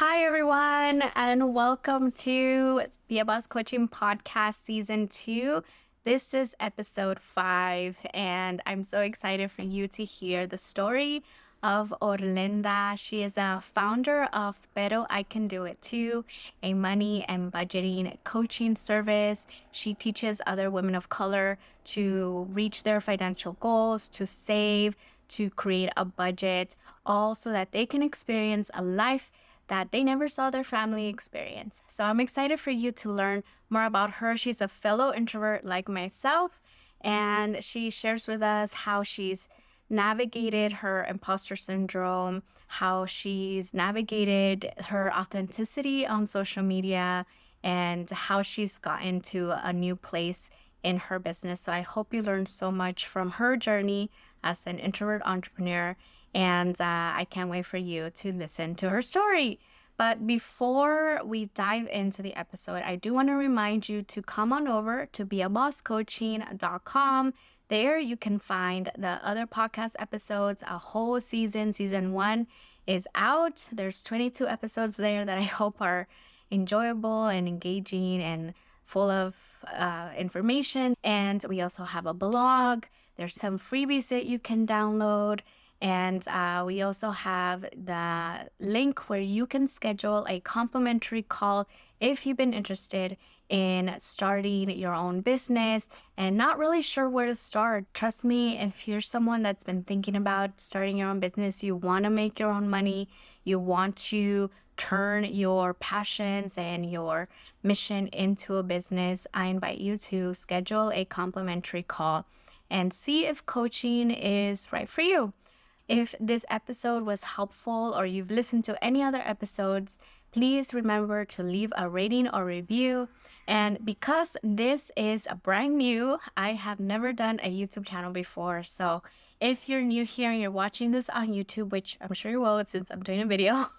Hi, everyone, and welcome to the Boss Coaching Podcast Season 2. This is episode 5, and I'm so excited for you to hear the story of Orlenda. She is a founder of Pero I Can Do It Too, a money and budgeting coaching service. She teaches other women of color to reach their financial goals, to save, to create a budget, all so that they can experience a life that they never saw their family experience. So I'm excited for you to learn more about her. She's a fellow introvert like myself, and she shares with us how she's navigated her imposter syndrome, how she's navigated her authenticity on social media, and how she's gotten to a new place in her business. So I hope you learned so much from her journey as an introvert entrepreneur, and I can't wait for you to listen to her story. But before we dive into the episode, I do want to remind you to come on over to beabosscoaching.com. There you can find the other podcast episodes. A whole season 1 is out. There's 22 episodes there that I hope are enjoyable and engaging and full of information. And we also have a blog. There's some freebies that you can download. And we also have the link where you can schedule a complimentary call if you've been interested in starting your own business and not really sure where to start. Trust me, if you're someone that's been thinking about starting your own business, you want to make your own money, you want to turn your passions and your mission into a business, I invite you to schedule a complimentary call and see if coaching is right for you. If this episode was helpful or you've listened to any other episodes, please remember to leave a rating or review. And because this is a brand new, I have never done a YouTube channel before. So if you're new here and you're watching this on YouTube, which I'm sure you will since I'm doing a video,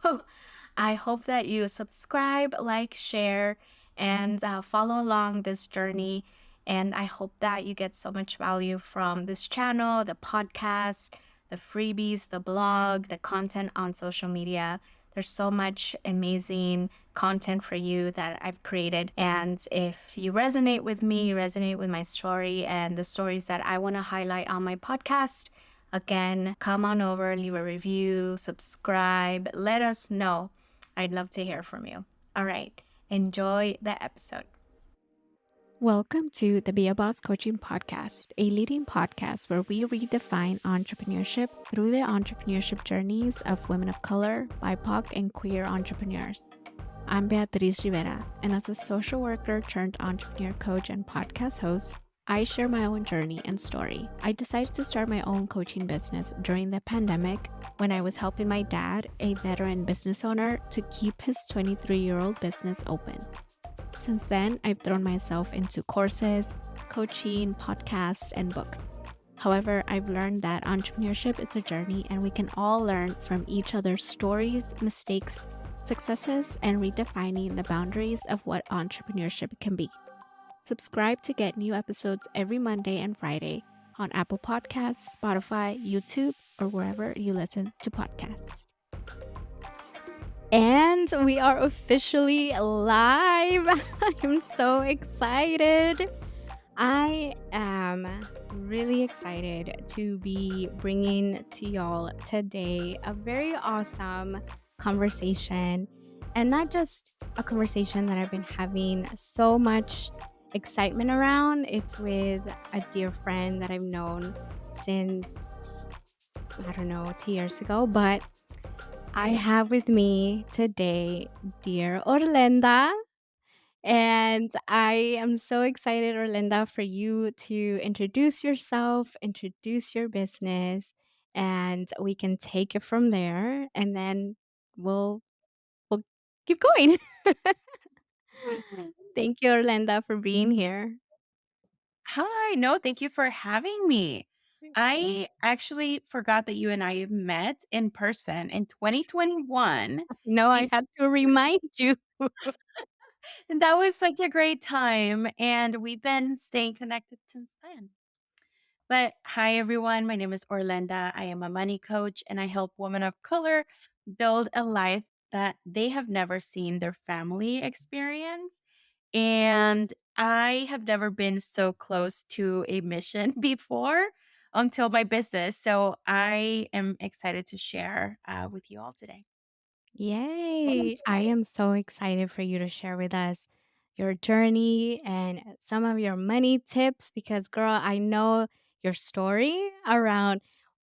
I hope that you subscribe, like, share, and follow along this journey. And I hope that you get so much value from this channel, the podcast, the freebies, the blog, the content on social media. There's so much amazing content for you that I've created. And if you resonate with me, you resonate with my story and the stories that I want to highlight on my podcast, again, come on over, leave a review, subscribe, let us know. I'd love to hear from you. All right, enjoy the episode. Welcome to the Be a Boss Coaching Podcast, a leading podcast where we redefine entrepreneurship through the entrepreneurship journeys of women of color, BIPOC, and queer entrepreneurs. I'm Beatriz Rivera, and as a social worker turned entrepreneur coach and podcast host, I share my own journey and story. I decided to start my own coaching business during the pandemic when I was helping my dad, a veteran business owner, to keep his 23-year-old business open. Since then, I've thrown myself into courses, coaching, podcasts, and books. However, I've learned that entrepreneurship is a journey and we can all learn from each other's stories, mistakes, successes, and redefining the boundaries of what entrepreneurship can be. Subscribe to get new episodes every Monday and Friday on Apple Podcasts, Spotify, YouTube, or wherever you listen to podcasts. And we are officially live. I'm so excited. I am really excited to be bringing to y'all today a very awesome conversation. And not just a conversation that I've been having so much excitement around, it's with a dear friend that I've known since, I don't know, 2 years ago. But I have with me today dear Orlenda, and I am so excited, Orlenda, for you to introduce yourself, introduce your business, and we can take it from there, and then we'll keep going. Thank you, Orlenda, for being here. Hi, no, thank you for having me. I actually forgot that you and I met in person in 2021. No, I You, had to remind you. and that was such a great time. And we've been staying connected since then. But hi, everyone. My name is Orlenda. I am a money coach and I help women of color build a life that they have never seen their family experience. And I have never been so close to a mission before until my business. So I am excited to share with you all today. Yay! I am so excited for you to share with us your journey and some of your money tips because, girl, I know your story around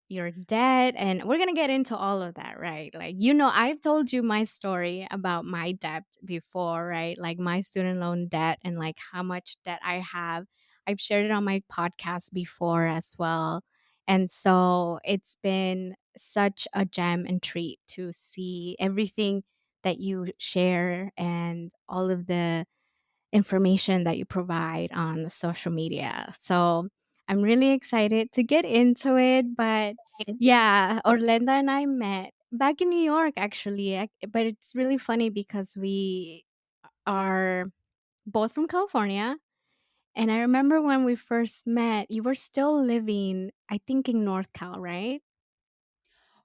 your debt, and we're gonna get into all of that, right? Like, I've told you my story about my debt before, right? Like my student loan debt and like how much debt I have. I've shared it on my podcast before as well. And so it's been such a gem and treat to see everything that you share and all of the information that you provide on the social media. So I'm really excited to get into it. But yeah, Orlenda and I met back in New York, actually. But it's really funny because we are both from California. And I remember when we first met, you were still living, I think, in North Cal, right?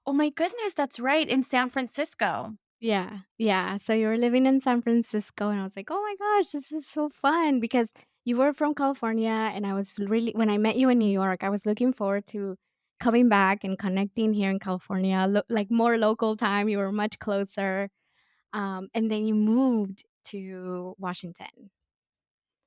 Oh my goodness, that's right, in San Francisco. Yeah, yeah. So you were living in San Francisco, and I was like, "Oh my gosh, this is so fun!" Because you were from California, and I was really when I met you in New York, I was looking forward to coming back and connecting here in California, like more local time. You were much closer, and then you moved to Washington.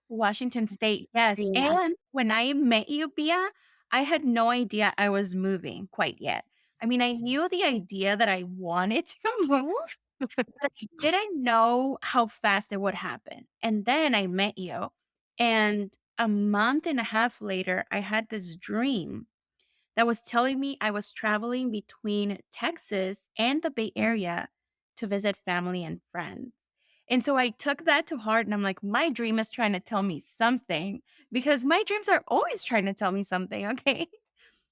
Washington State, yes, Yeah. and when I met you, Bia, I had no idea I was moving quite yet. I mean, I knew the idea that I wanted to move, but I didn't know how fast it would happen, and then I met you, and a month and a half later, I had this dream that was telling me I was traveling between Texas and the Bay Area to visit family and friends. And so I took that to heart and I'm like, my dream is trying to tell me something because my dreams are always trying to tell me something. Okay.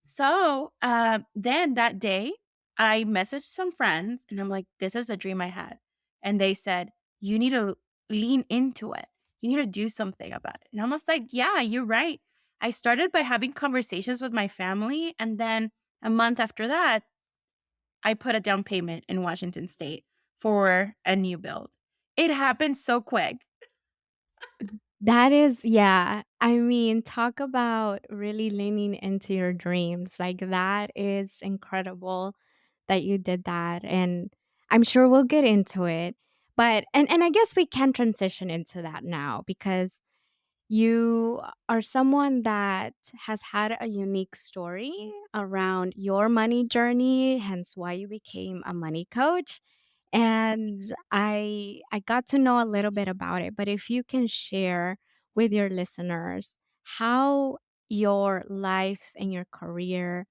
So then that day, I messaged some friends and I'm like, this is a dream I had. And they said, you need to lean into it. You need to do something about it. And I was like, yeah, you're right. I started by having conversations with my family. And then a month after that, I put a down payment in Washington State for a new build. It happened so quick. That is yeah. I mean, talk about really leaning into your dreams. Like, that is incredible that you did that, and I'm sure we'll get into it. But and I guess we can transition into that now because you are someone that has had a unique story around your money journey, hence why you became a money coach. And I got to know a little bit about it, but if you can share with your listeners how your life and your career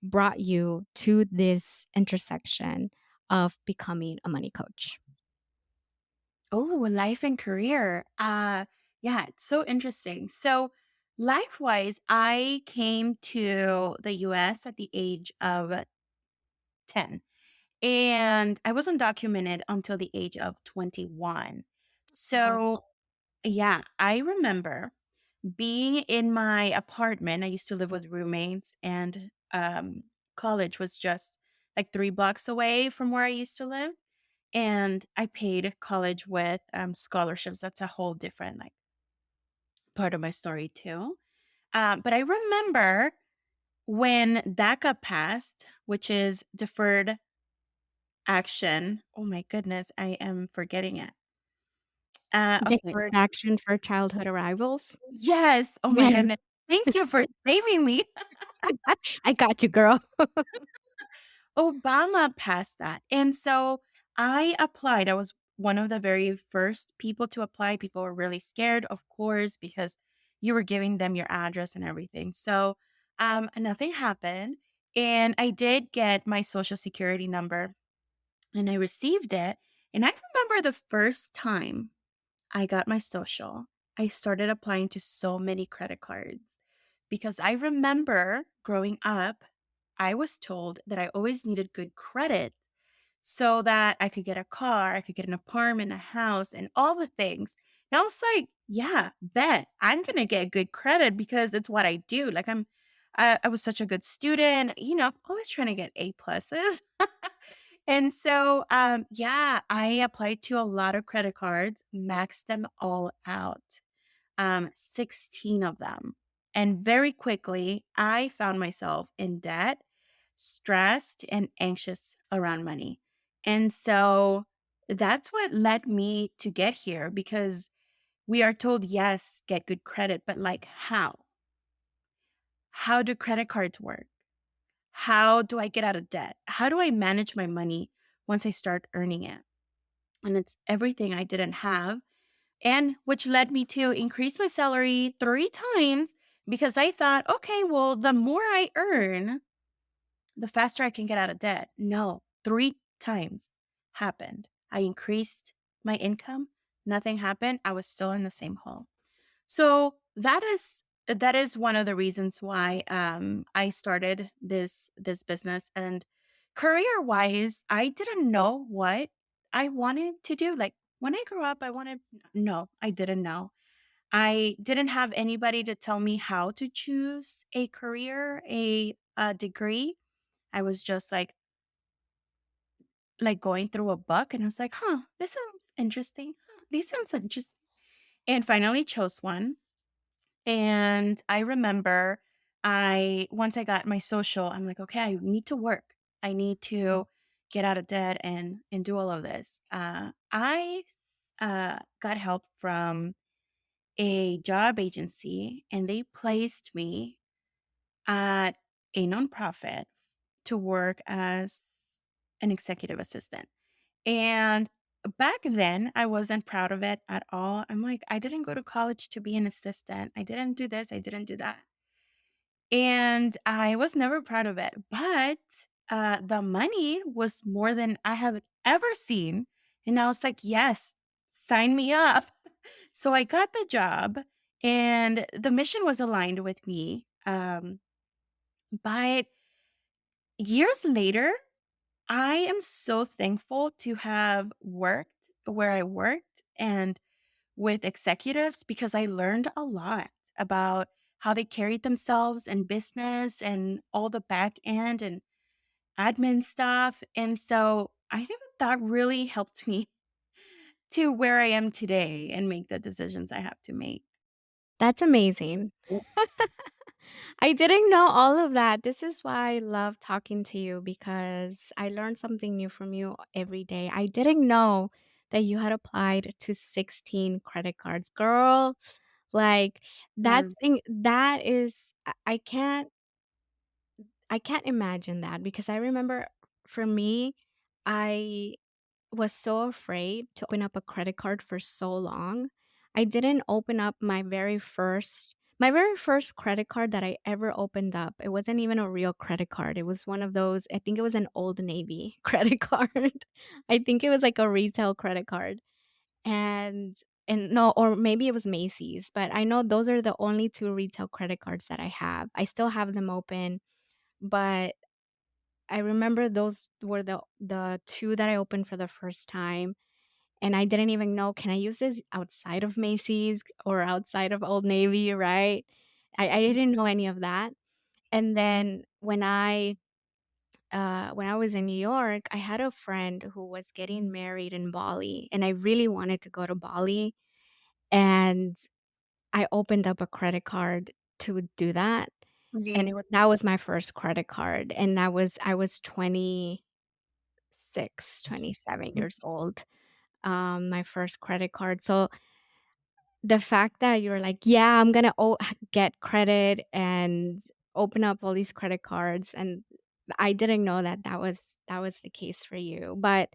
brought you to this intersection of becoming a money coach. Oh, life and career. Yeah, it's so interesting. So, life wise, I came to the US at the age of 10, and I wasn't documented until the age of 21. So, yeah, I remember being in my apartment. I used to live with roommates, and college was just like 3 blocks away from where I used to live. And I paid college with scholarships. That's a whole different like part of my story too. But I remember when that got passed, which is deferred action. Oh my goodness, I am forgetting it. Okay. Deferred action for childhood arrivals. Yes. Oh my Yeah. goodness. Thank you for saving me. I got you, girl. Obama passed that. And so I applied. I was one of the very first people to apply. People were really scared, of course, because you were giving them your address and everything. So nothing happened. And I did get my social security number and I received it. And I remember the first time I got my social, I started applying to so many credit cards because I remember growing up, I was told that I always needed good credit so that I could get a car, I could get an apartment, a house, and all the things. And I was like, yeah, bet I'm going to get good credit because it's what I do. Like I was such a good student, always trying to get A pluses. And so, yeah, I applied to a lot of credit cards, maxed them all out, 16 of them. And very quickly, I found myself in debt, stressed, and anxious around money. And so that's what led me to get here because we are told, yes, get good credit, but like how? How do credit cards work? How do I get out of debt? How do I manage my money once I start earning it? And it's everything I didn't have, and which led me to increase my salary 3 times because I thought, "Okay, well, the more I earn, the faster I can get out of debt." No, 3 times happened. I increased my income, nothing happened, I was still in the same hole. So that is one of the reasons why I started this business. And career wise, I didn't know what I wanted to do. Like when I grew up, I wanted no, I didn't know. I didn't have anybody to tell me how to choose a career, a degree. I was just like going through a book, and I was like, huh, this sounds interesting. Huh, this sounds interesting. And finally chose one. And I remember I once I got my social, I'm like, okay, I need to work. I need to get out of debt and do all of this. I got help from a job agency, and they placed me at a nonprofit to work as an executive assistant. And back then, I wasn't proud of it at all. I'm like, I didn't go to college to be an assistant. I didn't do this. I didn't do that. And I was never proud of it. But the money was more than I have ever seen. And I was like, yes, sign me up. So I got the job, and the mission was aligned with me. But years later, I am so thankful to have worked where I worked and with executives because I learned a lot about how they carried themselves in business and all the back end and admin stuff. And so I think that really helped me to where I am today and make the decisions I have to make. That's amazing. I didn't know all of that. This is why I love talking to you because I learn something new from you every day. I didn't know that you had applied to 16 credit cards. Girl, like that Yeah. thing that is I can't imagine that because I remember for me, I was so afraid to open up a credit card for so long. I didn't open up my very first credit card that I ever opened up. It wasn't even a real credit card. It was one of those, I think it was an Old Navy credit card. I think it was like a retail credit card. And and no, or maybe it was Macy's, but I know those are the only 2 retail credit cards that I have. I still have them open, but I remember those were the 2 that I opened for the first time, and I didn't even know, "Can I use this outside of Macy's or outside of Old Navy?" Right? I didn't know any of that, and then when I was in New York, I had a friend who was getting married in Bali, and I really wanted to go to Bali, and I opened up a credit card to do that, and that was my first credit card, and I was 27 years old, my first credit card. So the fact that you're like, "Yeah, I'm gonna get credit and open up all these credit cards," and I didn't know that that was the case for you. But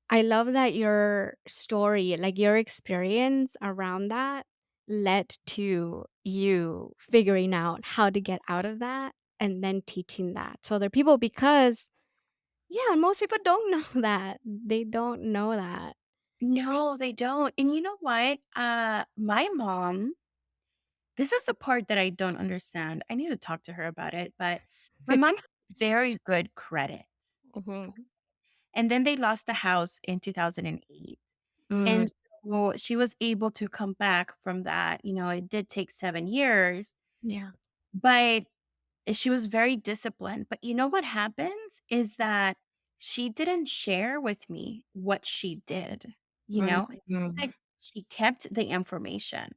I love that your story, like your experience around that led to you figuring out how to get out of that and then teaching that to other people because yeah, most people don't know that. They don't know that. No, they don't. And you know what? My mom, this is the part that I don't understand. I need to talk to her about it, but my mom had very good credit. Mhm. And then they lost the house in 2008. Mm, And so she was able to come back from that. It did take 7 years, yeah. but she was very disciplined. But you know what happens is that she didn't share with me what she did, you know? It's Mhm. like she kept the information.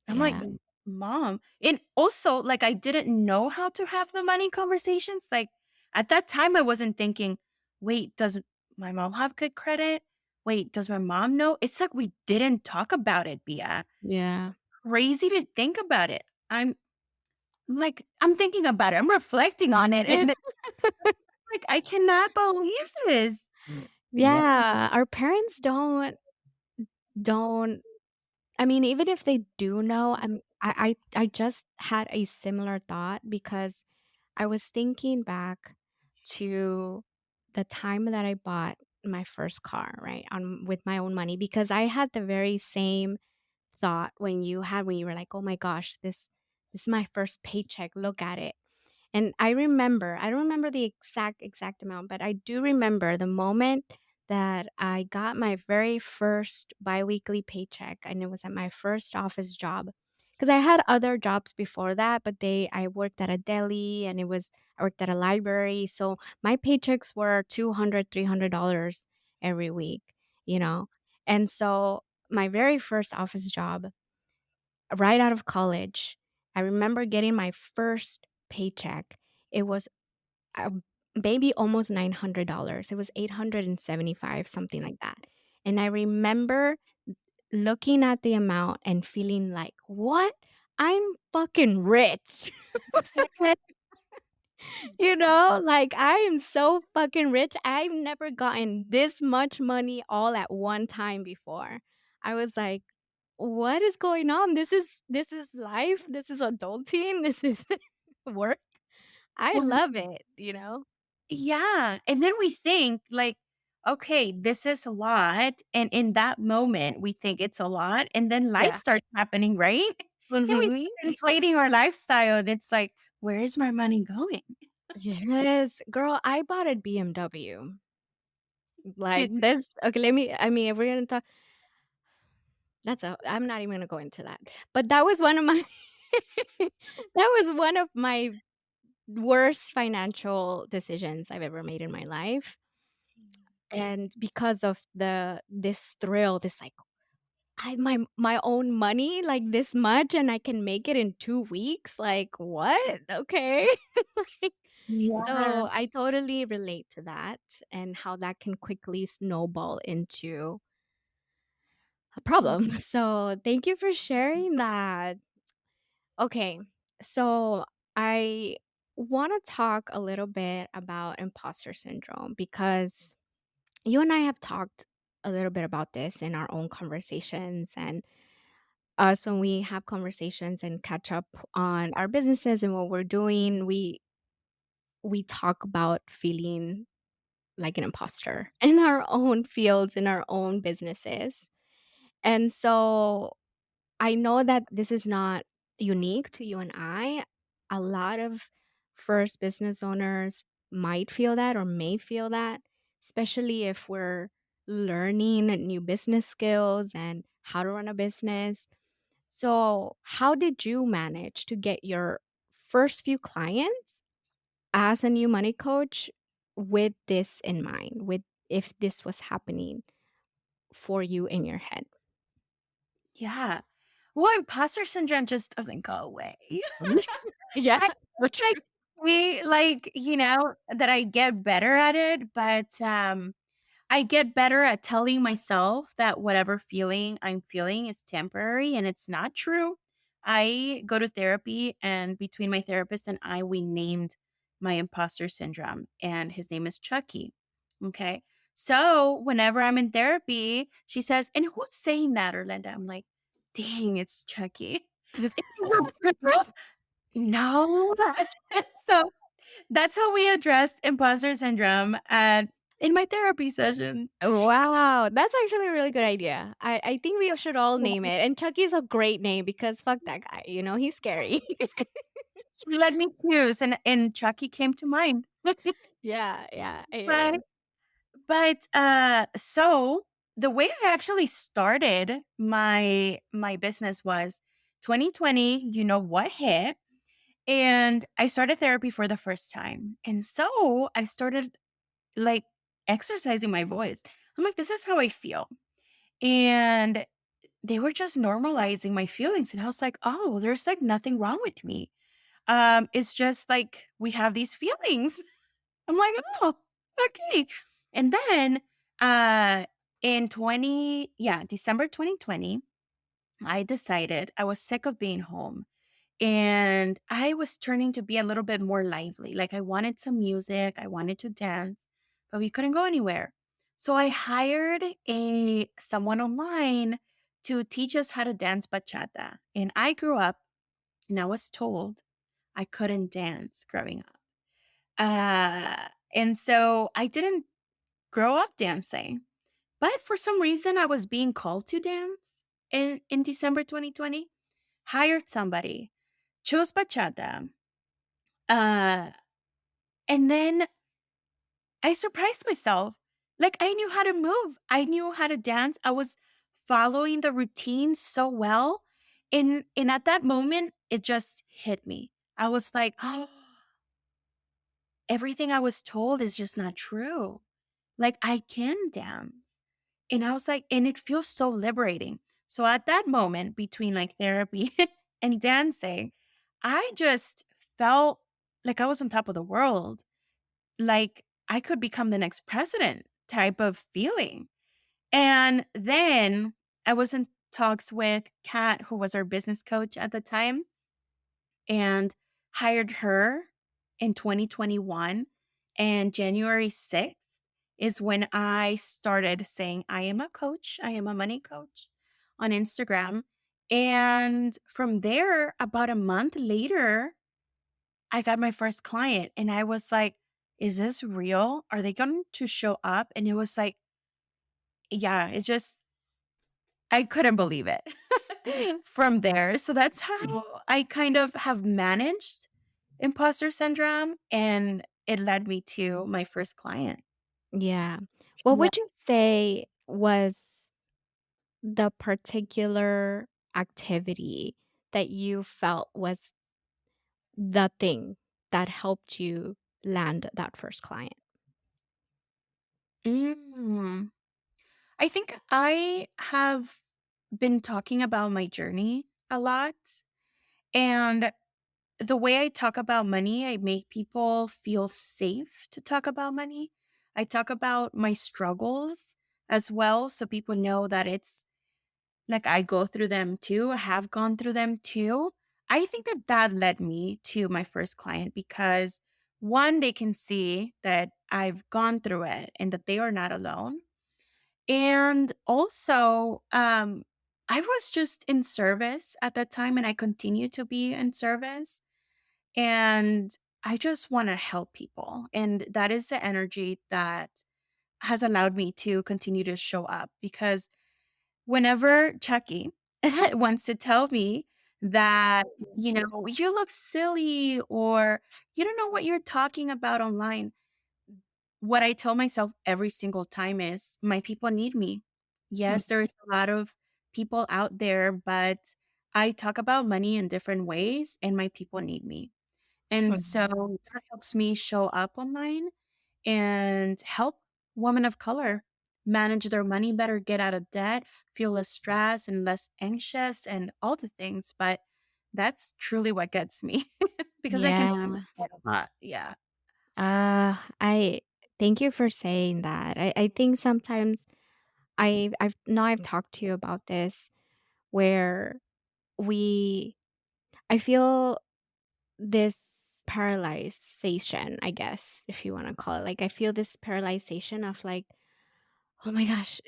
I'm like, Yeah. "Mom," and also, like, I didn't know how to have the money conversations, like, at that time, I wasn't thinking, "Wait, does my mom have good credit? Wait, does my mom know?" It's like we didn't talk about it, Bia. Yeah. Crazy to think about it. I'm thinking about it, I'm reflecting on it, and it's like, I cannot believe this. Yeah. Yeah, our parents don't I mean, even if they do know, I just had a similar thought because I was thinking back to the time that I bought my first car, right, on with my own money because I had the very same thought when you were like, "Oh my gosh, this is my first paycheck, look at it." And I don't remember the exact amount, but I do remember the moment that I got my very first biweekly paycheck, and it was at my first office job. Because I had other jobs before that, but I worked at a deli and I worked at a library, so my paychecks were $200, $300 every week, you know? And so my very first office job right out of college, I remember getting my first paycheck. It was, maybe almost $900. It was 875, something like that. And I remember looking at the amount and feeling like, "What? I'm fucking rich." You know, like, I am so fucking rich. I've never gotten this much money all at one time before. I was like, "What is going on? This is life. This is adulting. This is work." I Well, love it, you know? yeah, and then we think, like, "Okay, this is a lot," and in that moment, we think it's a lot, and then life Yeah. starts happening, right? And we Mhm. start inflating our lifestyle, and it's like, "Where is my money going?" Yes. Girl, I bought a BMW. Like, It's this okay, I mean, if we're gonna talk I'm not even gonna go into that. But that was one of my that was one of my worst financial decisions I've ever made in my life, and because of this thrill, this, like, I my own money, like, this much, and I can make it in 2 weeks? Like, what? Okay. Like, yeah. so I totally relate to that and how that can quickly snowball into a problem. So, thank you for sharing that. Okay, so I wanna talk a little bit about imposter syndrome because you and I have talked a little bit about this in our own conversations and us when we have conversations and catch up on our businesses and what we're doing, we talk about feeling like an imposter in our own fields, in our own businesses. And so I know that this is not unique to you and I. A lot of first business owners might feel that or may feel that, especially if we're learning new business skills and how to run a business. So, how did you manage to get your first few clients as a new money coach with this in mind, with if this was happening for you in your head? Yeah. Well, imposter syndrome just doesn't go away. Yeah, I so like true. that I get better at it, but, I get better at telling myself that whatever feeling I'm feeling is temporary and it's not true. I go to therapy, and between my therapist and I, we named my imposter syndrome, and his name is Chucky. Okay. So whenever I'm in therapy, she says, "And who's saying that, Orlenda?" I'm like, "Dang, it's Chucky." She goes, "Is it your girl?" No. So that's how we addressed imposter syndrome at in my therapy session. Wow, that's actually a really good idea. I think we should all name it, and Chucky's a great name because fuck that guy, you know, he's scary. She let me choose, and Chucky came to mind. Yeah, yeah, I hear Right? you. But, so the way I actually started my business was 2020, you know what hit, and I started therapy for the first time. And so I started, like, exercising my voice. I'm like, "This is how I feel." And they were just normalizing my feelings, and I was like, "Oh, there's, like, nothing wrong with me. It's just, like, we have these feelings." I'm like, "Oh, okay." And then, in 20 yeah, December 2020, I decided I was sick of being home, and I was turning to be a little bit more lively. Like, I wanted some music, I wanted to dance, but we couldn't go anywhere. So I hired a someone online to teach us how to dance bachata. And I grew up and I was told I couldn't dance growing up. And so I didn't grow up dancing. But for some reason, I was being called to dance in December 2020, hired somebody, chose bachata, uh, and then I surprised myself. Like, I knew how to move, I knew how to dance, I was following the routine so well, and at that moment, it just hit me. I was like, "Oh, everything I was told is just not true. Like, I can dance." And I was like and it feels so liberating. So at that moment between, like, therapy and dancing, I just felt like I was on top of the world, like I could become the next president type of feeling. And then I was in talks with Kat, who was our business coach at the time, and hired her in 2021. And January 6th is when I started saying, I am a coach, I am a money coach on Instagram. And from there, about a month later, I got my first client. And I was like, is this real? Are they going to show up? And it was like, yeah, it just I couldn't believe it from there. So that's how I kind of have managed imposter syndrome, and it led me to my first client. Yeah. What Yeah. would you say was the particular activity that you felt was the thing that helped you land that first client? Mm. I think I have been talking about my journey a lot. And the way I talk about money, I make people feel safe to talk about money. I talk about my struggles as well. So people know that it's like I go through them too, I have gone through them too. I think that that led me to my first client because one, they can see that I've gone through it and that they are not alone. And also, I was just in service at that time and I continue to be in service. And I just want to help people. And that is the energy that has allowed me to continue to show up because whenever Chucky wants to tell me that, you look silly or you don't know what you're talking about online, what I tell myself every single time is my people need me. Mm, Yes, there's a lot of people out there, but I talk about money in different ways and my people need me. And mm. so that helps me show up online and help women of color manage their money better, get out of debt, feel less stressed and less anxious and all the things. But that's truly what gets me because I can Yeah. get a lot. Yeah. I thank you for saying that. I think sometimes I've talked to you about this where we I feel this paralyzation, I guess, if you wanna call it. Like, I feel this paralyzation of like, "Oh my gosh,"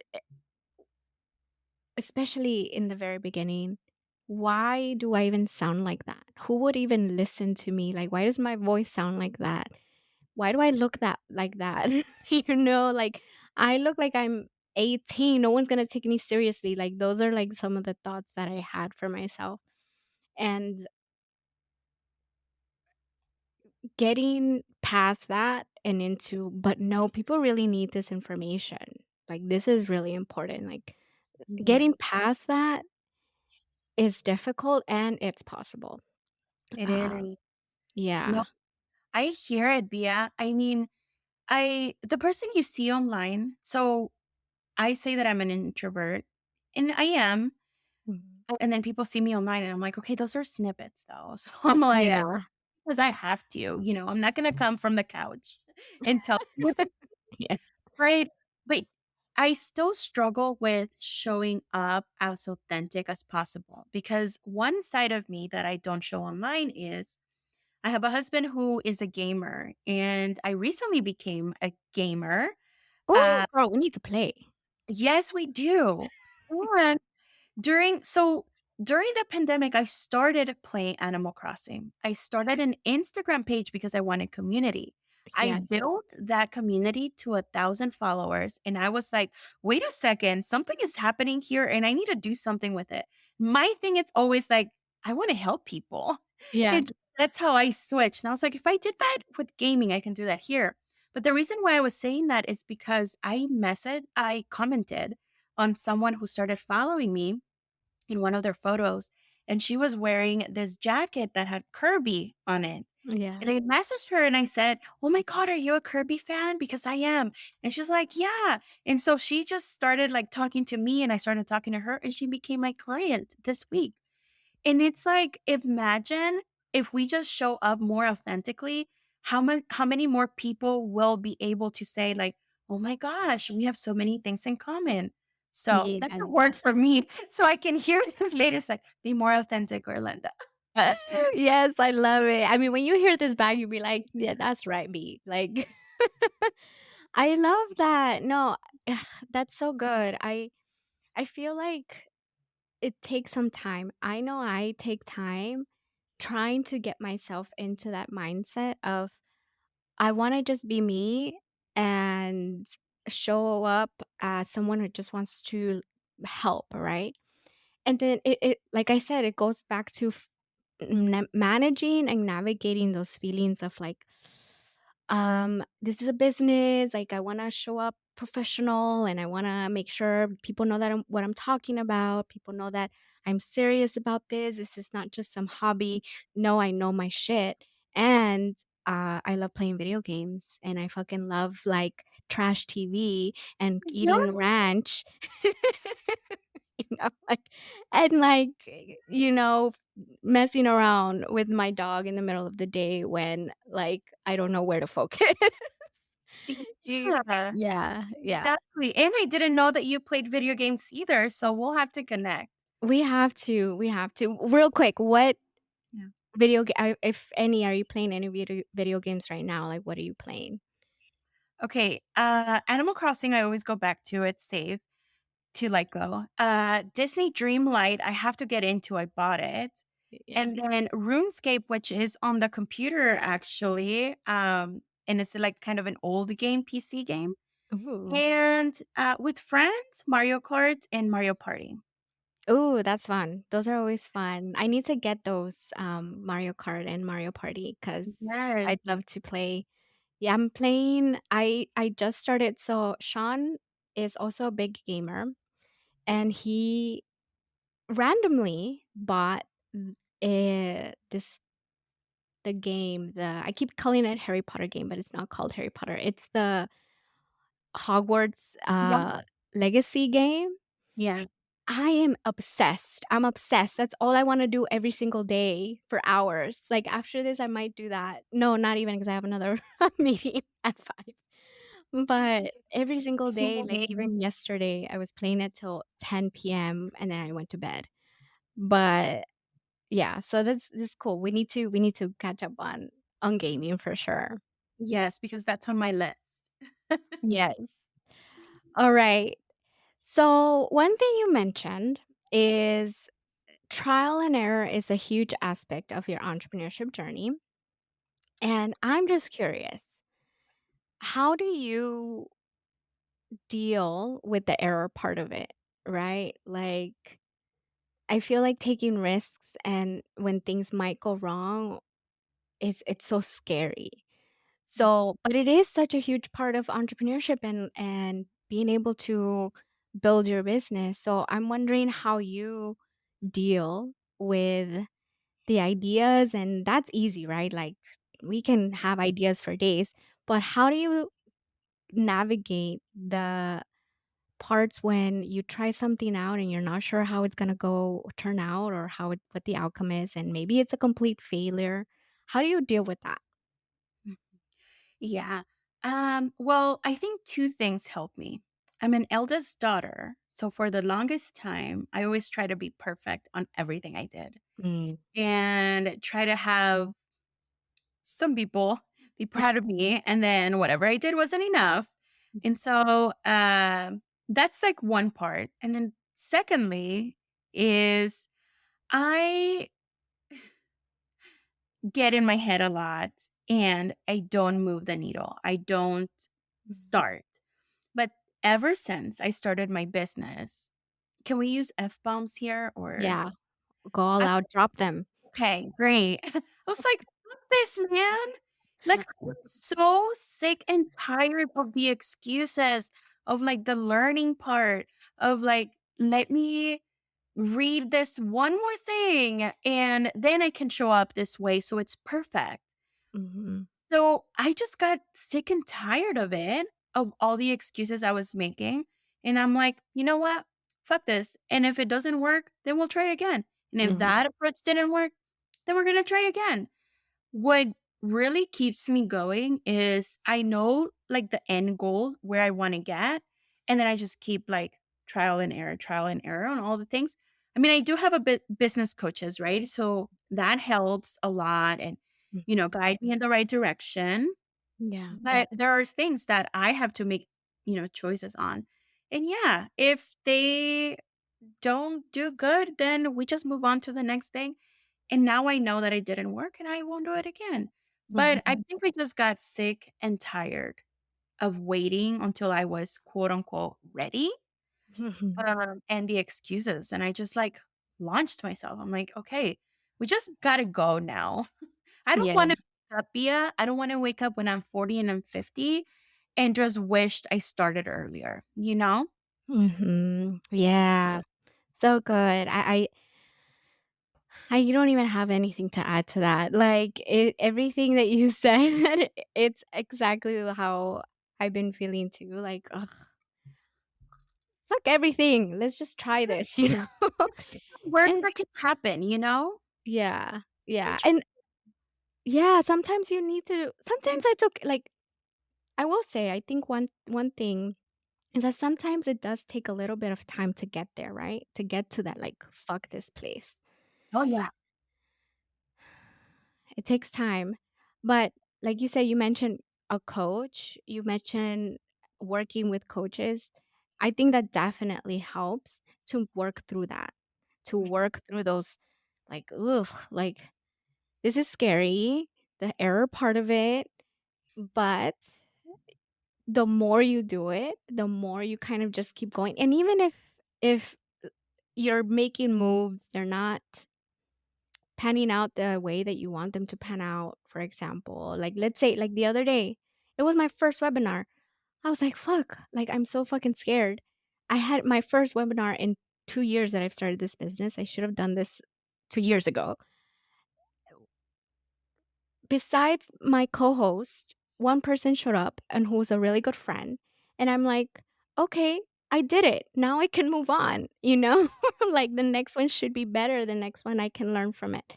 especially in the very beginning, "Why do I even sound like that? Who would even listen to me? Like, why does my voice sound like that? Why do I look that like that?" You know, like, "I look like I'm 18, no one's gonna take me seriously." Like, those are, like, some of the thoughts that I had for myself. And getting past that and into, "But no, people really need this information. Like, this is really important." Like, Yeah. getting past that is difficult and it's possible. It Uh, is. No, yeah. I hear it, Bia. I mean, I the person you see online, so I say that I'm an introvert, and I am, Mhm. and then people see me online, and I'm like, "Okay, those are snippets, though." So I'm like, Yeah. "'Cause I have to, I'm not gonna come from the couch and tell you Yeah. right?" But I still struggle with showing up as authentic as possible because one side of me that I don't show online is I have a husband who is a gamer, and I recently became a gamer. Oh, Uh, girl, we need to play. yes, we do. And during the pandemic, I started playing Animal Crossing. I started an Instagram page because I wanted community. I Yeah. built that community to 1,000 followers, and I was like, "Wait a second, something is happening here, and I need to do something with it." My thing is always like, I wanna help people. Yeah. It That's how I switched, and I was like, "If I did that with gaming, I can do that here." But the reason why I was saying that is because I commented on someone who started following me in one of their photos, and she was wearing this jacket that had Kirby on it. Yeah. And I messaged her and I said, "Oh my God, are you a Kirby fan? Because I am." And she's like, "Yeah." And so she just started like talking to me and I started talking to her and she became my client this week. And it's like, imagine if we just show up more authentically, how many more people will be able to say like, "Oh my gosh, we have so many things in common." So that's Yeah. a word for me. So I can hear this later. It's like, be more authentic, Orlenda. Yes, I love it. I mean, when you hear this back, you'll be like, "Yeah, that's right, B." Like, I love that. No, that's so good. I feel like it takes some time. I know I take time trying to get myself into that mindset of I wanna just be me and show up as someone who just wants to help, right? And then it like I said, it goes back to managing and navigating those feelings of like, this is a business. Like, I want to show up professional and I want to make sure people know that what I'm talking about. People know that I'm serious about this. This is not just some hobby. No, I know my shit. And I love playing video games and I fucking love like trash TV and Yeah. eating ranch. Like, and like, messing around with my dog in the middle of the day when, like, I don't know where to focus. You Yeah, Yeah, yeah. exactly. And I didn't know that you played video games either. So we'll have to connect. We have to. Real quick, what Yeah. if any, are you playing any video games right now? Like, what are you playing? Okay. Animal Crossing, I always go back to. It's safe to let go. Disney Dreamlight, I have to get into. I bought it. Yeah. And then RuneScape, which is on the computer actually. And it's like kind of an old game, PC game. Ooh. And with friends, Mario Kart and Mario Party. Ooh, that's fun. Those are always fun. I need to get those, Mario Kart and Mario Party because 'cause Yes. I'd love to play. Yeah, I'm playing I just started so Sean is also a big gamer, and he randomly bought, this the game, I keep calling it Harry Potter game, but it's not called Harry Potter. It's the Hogwarts, Yeah. Legacy game. Yeah. I am obsessed. I'm obsessed. That's all I wanna do every single day for hours. Like, after this, I might do that. No, not even because I have another meeting at 5. But every single day, Single like, game. even yesterday, I was playing it till 10 PM, and then I went to bed. But, yeah, so that's cool. We need to catch up on gaming for sure. Yes, because that's on my list. Yes. Alright. So, one thing you mentioned is trial and error is a huge aspect of your entrepreneurship journey. And I'm just curious, how do you deal with the error part of it? Right? Like, I feel like taking risks and when things might go wrong it's so scary. Yes. So, but it is such a huge part of entrepreneurship and being able to build your business. So, I'm wondering how you deal with the ideas, and that's easy, right? Like, we can have ideas for days, but how do you navigate the parts when you try something out and you're not sure how it's gonna go turn out or what the outcome is, and maybe it's a complete failure. How do you deal with that? Yeah. Well, I think 2 things help me. I'm an eldest daughter, so for the longest time, I always try to be perfect on everything I did Mm. and try to have some people be proud of me, and then whatever I did wasn't enough. And so, that's, like, one part. And then secondly is I get in my head a lot, and I don't move the needle. I don't Mhm. start. But ever since I started my business, can we use F-bombs here or Yeah, go all I out, drop them. okay, great. I was like, "Fuck this, man." Like, I'm so sick and tired of the excuses, of, like, the learning part, of, like, "Let me read this one more thing, and then I can show up this way so it's perfect." Mhm, So, I just got sick and tired of it, of all the excuses I was making, and I'm like, "You know what? Fuck this, and if it doesn't work, then we'll try again, and if mhm, that approach didn't work, then we're gonna try again." What really keeps me going is I know, like, the end goal where I wanna get, and then I just keep, like, trial and error on all the things. I mean, I do have a bit business coaches, right? So, that helps a lot and, mm, guide me in the right direction, yeah, but there are things that I have to make, choices on. And yeah, if they don't do good, then we just move on to the next thing. And now I know that it didn't work and I won't do it again. But I mhm, think I just got sick and tired of waiting until I was quote unquote ready, mhm, and the excuses. And I just like launched myself. I'm like, okay, we just gotta go now. I don't yeah, want to I don't want to wake up when I'm 40 and I'm 50 and just wished I started earlier, you know? mhm, yeah, so good. I you don't even have anything to add to that, like, everything that you said, it's exactly how I've been feeling too, like, "Ugh, fuck everything, let's just try this," you know? Worst And that can happen, you know? yeah, yeah, Which and yeah, sometimes I took like, I will say, I think one thing is that sometimes it does take a little bit of time to get there, right? To get to that, like, "Fuck this place." oh, yeah. It takes time, but like you said, you mentioned a coach, you mentioned working with coaches. I think that definitely helps to work through that, to work through those, like, ugh, like, this is scary, the error part of it, but the more you do it, the more you kind of just keep going, and even if you're making moves, they're not panning out the way that you want them to pan out, for example. Like, let's say, like, the other day, it was my first webinar. I was like, "Fuck," like, I'm so fucking scared. I had my first webinar in 2 years that I've started this business. I should have done this 2 years ago. Besides my co-host, one person showed up and who's a really good friend, and I'm like, "Okay, I did it. Now I can move on," you know? Like, the next one should be better, the next one I can learn from it.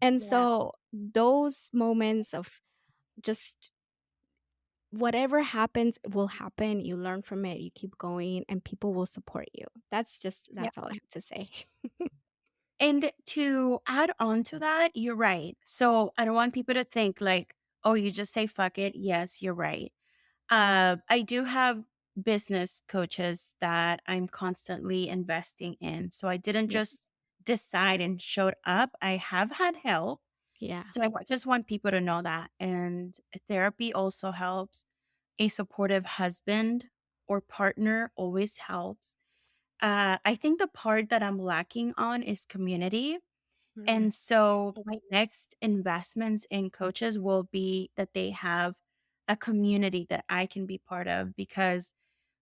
And Yeah. so those moments of just whatever happens will happen, you learn from it, you keep going, and people will support you. Yeah. That's all I have to say. And to add on to that, you're right. So I don't want people to think like, oh, you just say fuck it. Yes, you're right. I do have business coaches that I'm constantly investing in. So I didn't Yeah, just decide and showed up. I have had help. yeah. So just want people to know that. And therapy also helps. A supportive husband or partner always helps. I think the part that I'm lacking on is community. Mm, And so my next investments in coaches will be that they have a community that I can be part of because,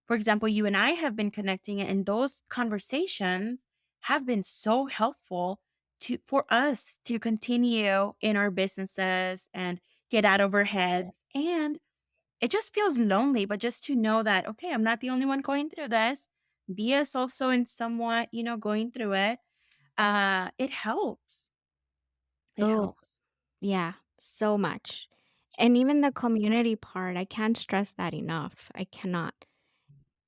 for example, you and I have been connecting and those conversations have been so helpful to for us to continue in our businesses and get out of our heads. And it just feels lonely, but just to know that, okay, I'm not the only one going through this. Bia is also in somewhat, going through it. It helps. It Oh, helps. yeah, so much. And even the community part, I can't stress that enough. I cannot.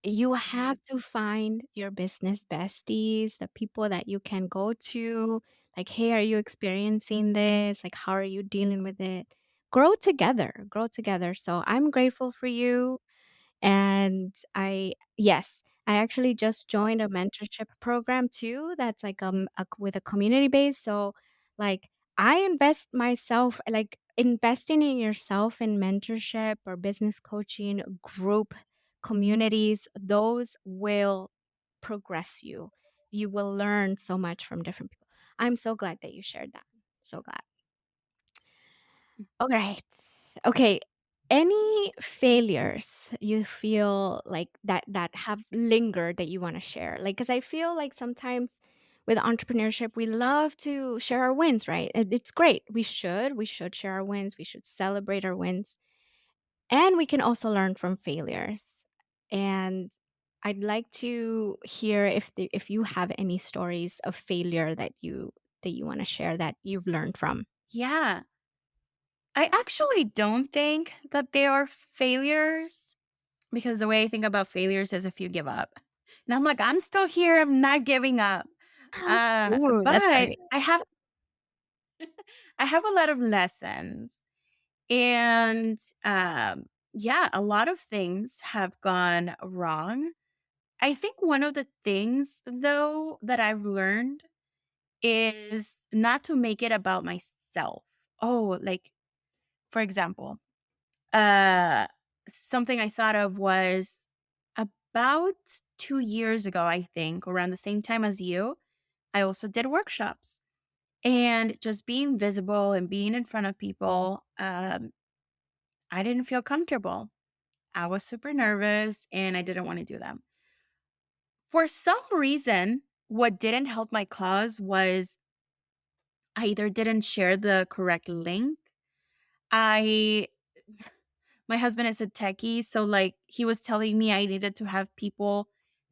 You have to find your business besties, the people that you can go to, like, "Hey, are you experiencing this? Like, how are you dealing with it?" Grow together, grow together. So I'm grateful for you. And I actually just joined a mentorship program too that's like, with a community base, so, like, I invest myself like, investing in yourself in mentorship or business coaching, group communities, those will progress you. You will learn so much from different people. I'm so glad that you shared that. So glad. Alright. Okay. Any failures you feel like that have lingered that you wanna share? Like, because I feel like sometimes with entrepreneurship, we love to share our wins, right? And it's great. We should share our wins, we should celebrate our wins, and we can also learn from failures. And I'd like to hear if you have any stories of failure that you wanna share that you've learned from. Yeah. I actually don't think that they are failures because the way I think about failures is if you give up. And I'm like, I'm still here. I'm not giving up. Ooh, that's But great. I have a lot of lessons. And yeah, a lot of things have gone wrong. I think one of the things though that I've learned is not to make it about myself. Oh, like for example, uh something I thought of was about 2 years ago, I think, around the same time as you, I also did workshops. And just being visible and being in front of people, I didn't feel comfortable. I was super nervous and I didn't want to do them. For some reason, what didn't help my cause was I either didn't share the correct link. I My husband is a techie, so, like, he was telling me I needed to have people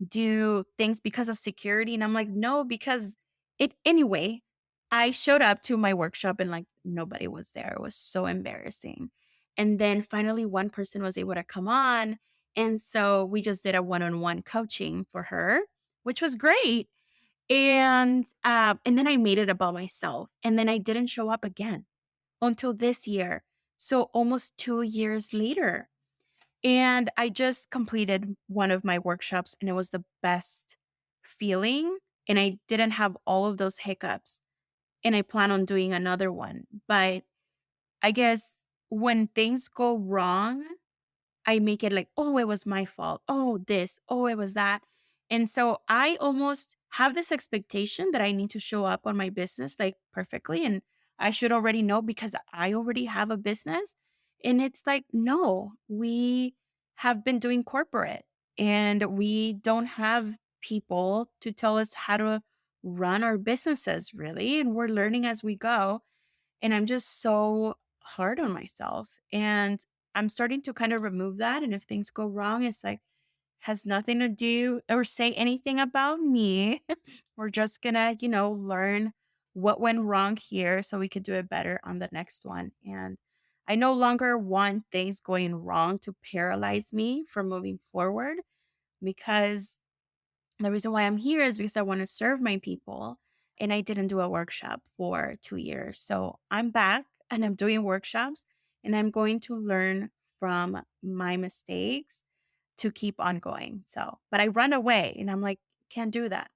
do things because of security, and I'm like, "No, because it" anyway, I showed up to my workshop and, like, nobody was there. It was so embarrassing. And then finally one person was able to come on, and so we just did a one-on-one coaching for her, which was great. And then I made it about myself, and then I didn't show up again until this year. So almost 2 years later. And I just completed one of my workshops and it was the best feeling. And I didn't have all of those hiccups. And I plan on doing another one. But I guess when things go wrong, I make it like, "Oh, it was my fault. Oh, this. Oh, it was that." And so I almost have this expectation that I need to show up on my business like perfectly and I should already know because I already have a business. And it's like, no, we have been doing corporate and we don't have people to tell us how to run our businesses really. And we're learning as we go. And I'm just so hard on myself. And I'm starting to kind of remove that. And if things go wrong, it's like, has nothing to do or say anything about me. We're just gonna, learn what went wrong here so we could do it better on the next one. And I no longer want things going wrong to paralyze me from moving forward because the reason why I'm here is because I want to serve my people. And I didn't do a workshop for 2 years. So I'm back and I'm doing workshops and I'm going to learn from my mistakes to keep on going. So, but I run away and I'm like, can't do that.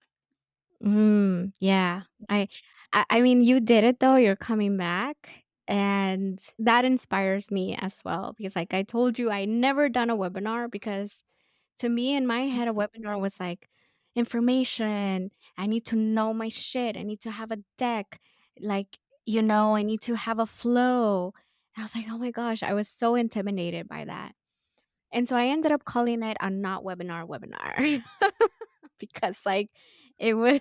Yeah. I mean, you did it though, you're coming back, and that inspires me as well because like I told you, I never done a webinar because to me in my head, a webinar was like information. I need to know my shit. I need to have a deck. Like, I need to have a flow. And I was like, oh my gosh, I was so intimidated by that. And so I ended up calling it a not webinar because like it was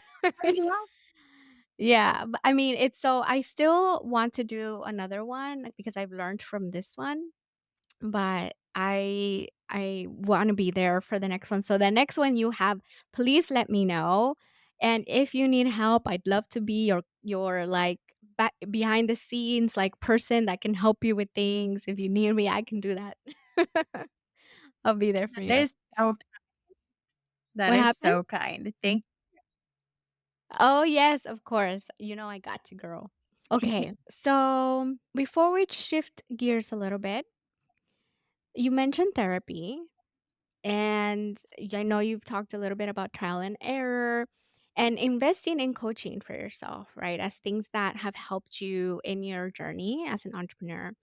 yeah, but I mean, it's so I still want to do another one like, because I've learned from this one, but I wanna be there for the next one. So the next one you have, please let me know, and if you need help, I'd love to be your, like, back behind the scenes, like, person that can help you with things. If you need me, I can do that. I'll be there for That you. is so that What is happened? so kind. Thank Oh, yes, of course. You know I got you, girl. Okay, so before we shift gears a little bit, you mentioned therapy, and I know you've talked a little bit about trial and error and investing in coaching for yourself, right? As things that have helped you in your journey as an entrepreneur.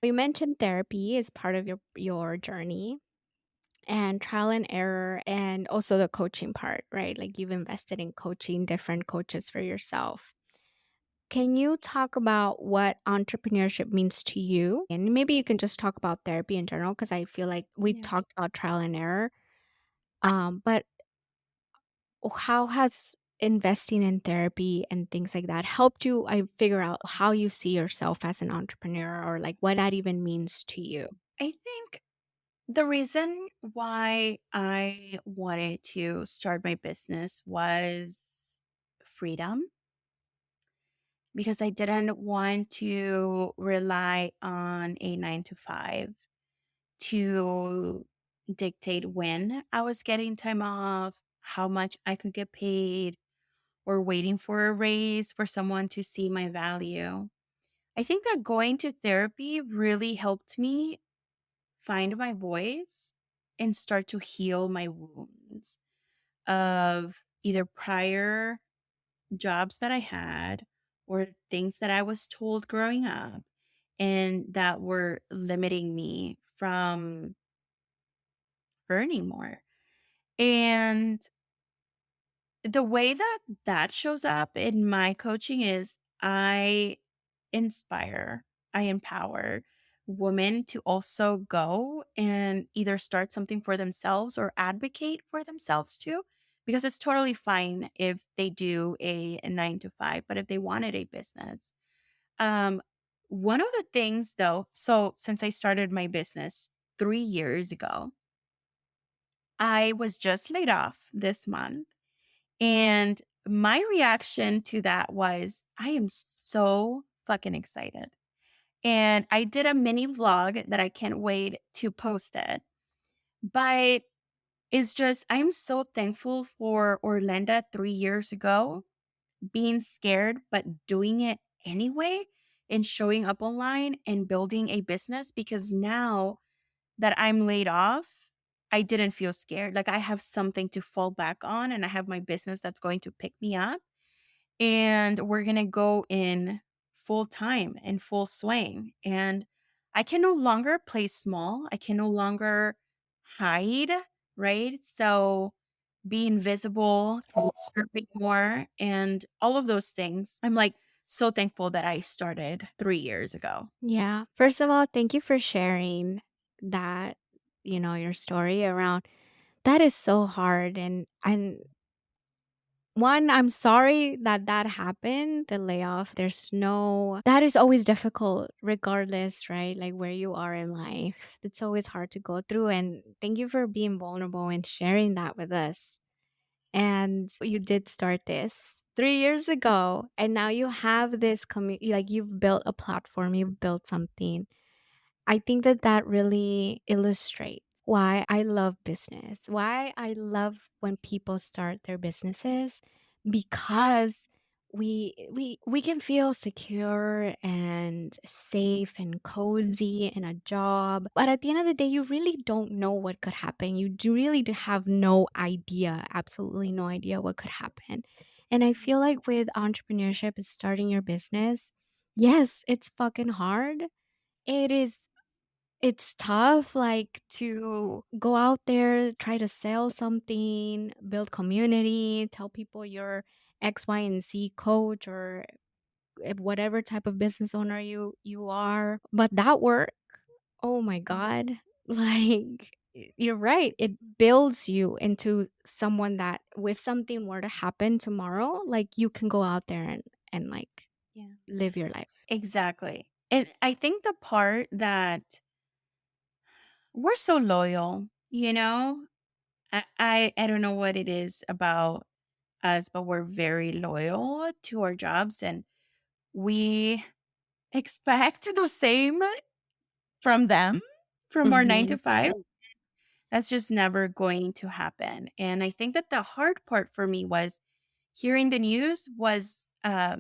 You mentioned therapy is part of your journey and trial and error and also the coaching part, right? Like you've invested in coaching different coaches for yourself. Can you talk about what entrepreneurship means to you? And maybe you can just talk about therapy in general because I feel like we Yeah. talked about trial and error. But how has investing in therapy and things like that helped you figure out how you see yourself as an entrepreneur or like what that even means to you? I think the reason why I wanted to start my business was freedom, because I didn't want to rely on a 9 to 5 to dictate when I was getting time off, how much I could get paid, or waiting for a raise for someone to see my value. I think that going to therapy really helped me find my voice and start to heal my wounds of either prior jobs that I had or things that I was told growing up and that were limiting me from earning more. And the way that that shows up in my coaching is I inspire, I empower women to also go and either start something for themselves or advocate for themselves too. Because it's totally fine if they do a 9 to 5, but if they wanted a business. Um, One of the things though, so since I started my business 3 years ago, I was just laid off this month. And my reaction to that was, I am so fucking excited. And I did a mini vlog that I can't wait to post it. But it's just, I'm so thankful for Orlenda 3 years ago being scared, but doing it anyway and showing up online and building a business, because now that I'm laid off, I didn't feel scared. Like I have something to fall back on and I have my business that's going to pick me up and we're going to go in full time and full swing. And I can no longer play small. I can no longer hide, right? So be invisible, serving more, and all of those things. I'm like so thankful that I started 3 years ago. Yeah. First of all, thank you for sharing that, your story around that is so hard and one, I'm sorry that that happened, the layoff. There's no that is always difficult regardless, right? Like where you are in life. It's always hard to go through and thank you for being vulnerable and sharing that with us. And you did start this 3 years ago and now you have this community like you've built a platform, you've built something. I think that that really illustrates why I love business, why I love when people start their businesses because we can feel secure and safe and cozy in a job. But at the end of the day, you really don't know what could happen. You do really do have no idea, absolutely no idea what could happen. And I feel like with entrepreneurship and starting your business, yes, it's fucking hard. It is it's tough, like, to go out there, try to sell something, build community, tell people you're X, Y, and Z coach or whatever type of business owner you are. But that work, oh my god, like, you're right, it builds you into someone that if something were to happen tomorrow, like, you can go out there and, like, Yeah. live your life. Exactly. And I think the part that We're so loyal, you know? I don't know what it is about us, but we're very loyal to our jobs and we expect the same from them, from our 9 to Mhm. 5. That's just never going to happen. And I think that the hard part for me was hearing the news was I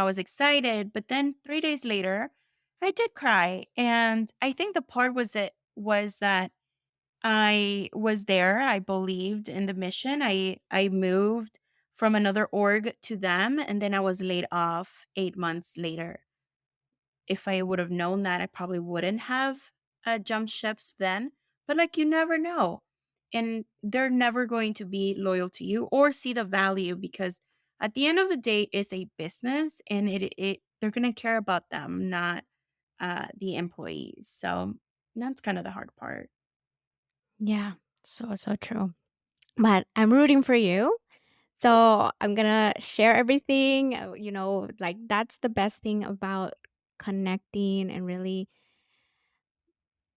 was excited, but then 3 days later, I did cry. And I think the part was that I was there, I believed in the mission. I moved from another org to them, and then I was laid off 8 months later. If I would have known that, I probably wouldn't have, jumped ships then, but, like, you never know, and they're never going to be loyal to you or see the value because at the end of the day, it's a business, and it they're gonna care about them, not, the employees, so that's kinda the hard part. Yeah, so, so true. But I'm rooting for you. So I'm gonna share everything. Like that's the best thing about connecting and really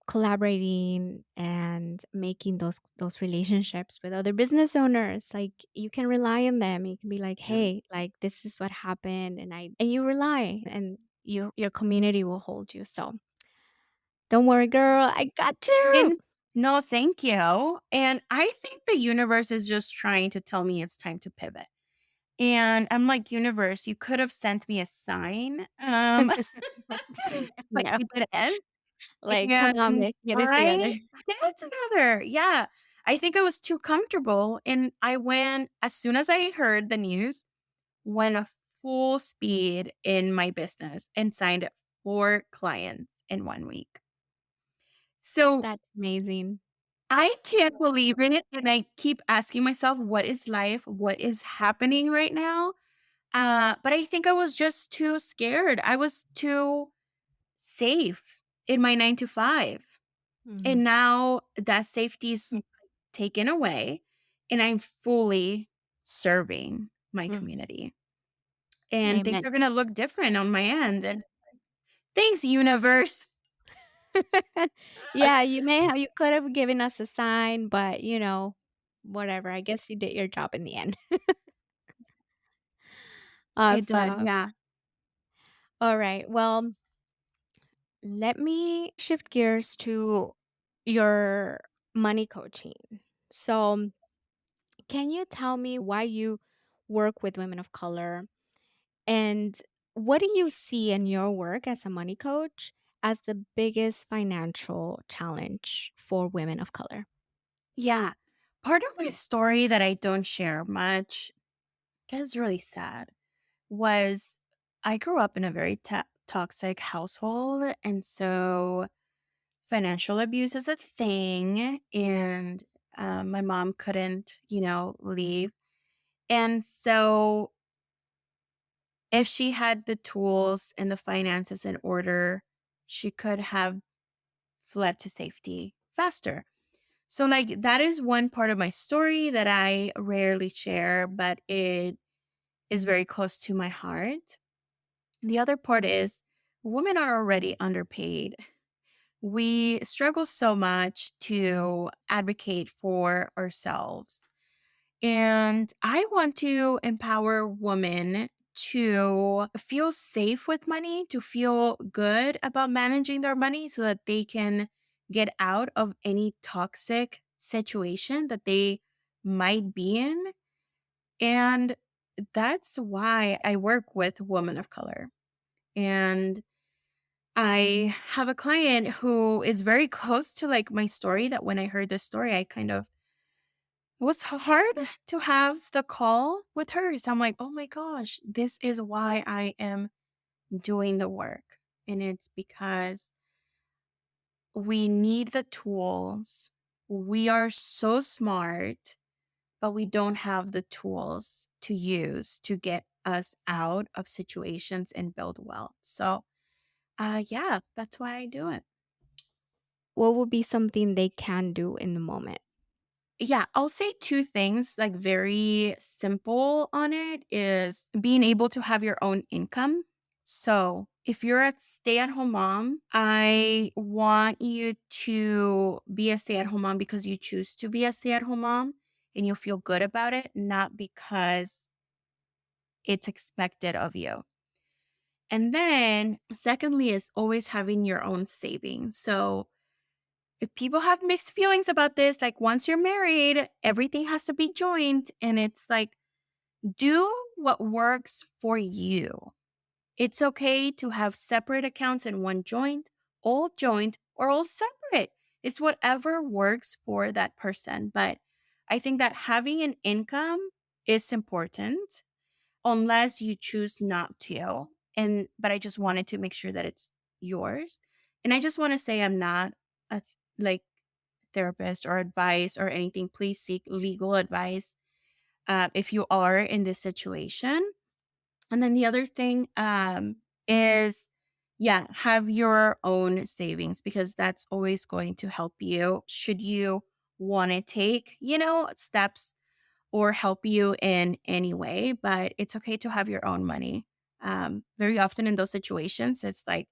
collaborating and making those relationships with other business owners. Like you can rely on them. You can be like, hey, like this is what happened, and you rely, and your community will hold you. So don't worry, girl. I got you. And no, thank you, and I think the universe is just trying to tell me it's time to pivot. And I'm like, "Universe, you could have sent me a sign," but Yeah. you didn't, Like, come on, and bitch, get it together. right? Get it together, yeah. I think I was too comfortable, and I went as soon as I heard the news, went a full speed in my business and signed 4 clients in 1 week. So, That's amazing. I can't believe it, and I keep asking myself, "What is life? What is happening right now?" But I think I was just too scared. I was too safe in my 9 to 5. Mhm. And now that safety's taken away and I'm fully serving my Mm, community. And things amen. are gonna look different on my end. And thanks, universe. Yeah, you could have given us a sign, but, whatever. I guess you did your job in the end. It did, Awesome. yeah. All right. Well, let me shift gears to your money coaching. So, can you tell me why you work with women of color, and what do you see in your work as a money coach as the biggest financial challenge for women of color? Yeah. Part of my story that I don't share much, is really sad, was I grew up in a very toxic household. And so financial abuse is a thing. And my mom couldn't, leave. And so if she had the tools and the finances in order, she could have fled to safety faster. So, like, that is one part of my story that I rarely share, but it is very close to my heart. The other part is women are already underpaid. We struggle so much to advocate for ourselves. And I want to empower women to feel safe with money, to feel good about managing their money so that they can get out of any toxic situation that they might be in. And that's why I work with women of color. And I have a client who is very close to like my story that when I heard this story, I kind of it was hard to have the call with her. So I'm like, oh my gosh, this is why I am doing the work. And it's because we need the tools. We are so smart, but we don't have the tools to use to get us out of situations and build wealth. So, yeah, that's why I do it. What would be something they can do in the moment? Yeah, I'll say 2 things, like, very simple on it is being able to have your own income. So, if you're a stay at home mom, I want you to be a stay at home mom because you choose to be a stay at home mom and you feel good about it, not because it's expected of you. And then, secondly, is always having your own savings. So, if people have mixed feelings about this, like once you're married, everything has to be joint. And it's like, do what works for you. It's okay to have separate accounts in one joint, or all separate. It's whatever works for that person. But I think that having an income is important unless you choose not to. But I just wanted to make sure that it's yours. And I just want to say I'm not a like therapist or advice or anything. Please seek legal advice if you are in this situation. And then the other thing is, yeah, have your own savings because that's always going to help you should you want to take, steps or help you in any way. But it's okay to have your own money. Very often in those situations, it's like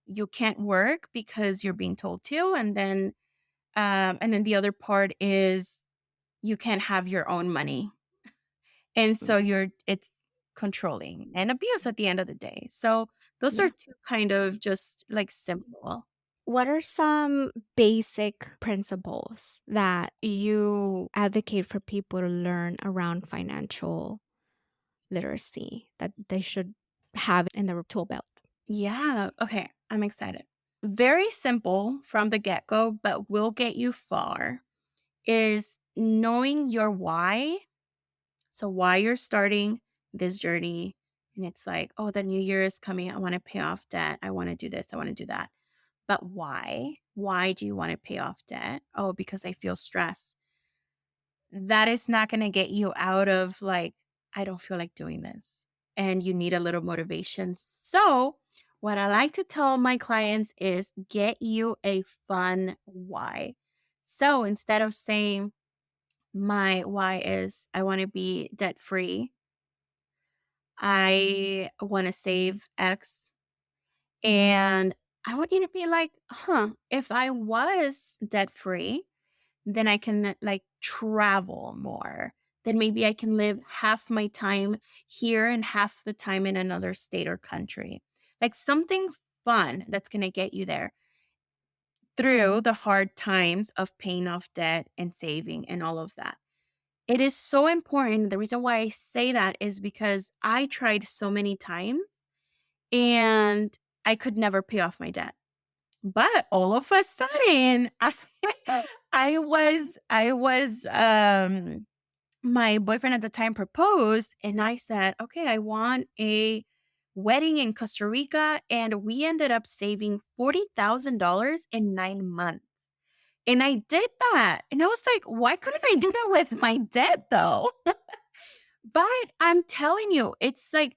you can't work because you're being told to. And then the other part is you can't have your own money and so it's controlling and abuse at the end of the day. So those are Yeah. two kind of just like simple. What are some basic principles that you advocate for people to learn around financial literacy that they should have in their tool belt? Yeah. Okay. I'm excited. Very simple from the get go, but will get you far is knowing your why. So, why you're starting this journey. And it's like, oh, the new year is coming. I want to pay off debt. I want to do this. I want to do that. But why? Why do you want to pay off debt? Oh, because I feel stressed. That is not going to get you out of like, I don't feel like doing this. And you need a little motivation. So, what I like to tell my clients is get you a fun why. So, instead of saying, my why is I want to be debt free, I want to save X, and I want you to be like, if I was debt free, then I can like travel more. Then maybe I can live half my time here and half the time in another state or country. Like something fun that's going to get you there through the hard times of paying off debt and saving and all of that. It is so important. The reason why I say that is because I tried so many times and I could never pay off my debt. But all of a sudden, my boyfriend at the time proposed, and I said, okay, I want a wedding in Costa Rica. And we ended up saving $40,000 in 9 months. And I did that. And I was like, why couldn't I do that with my debt though? But I'm telling you, it's like,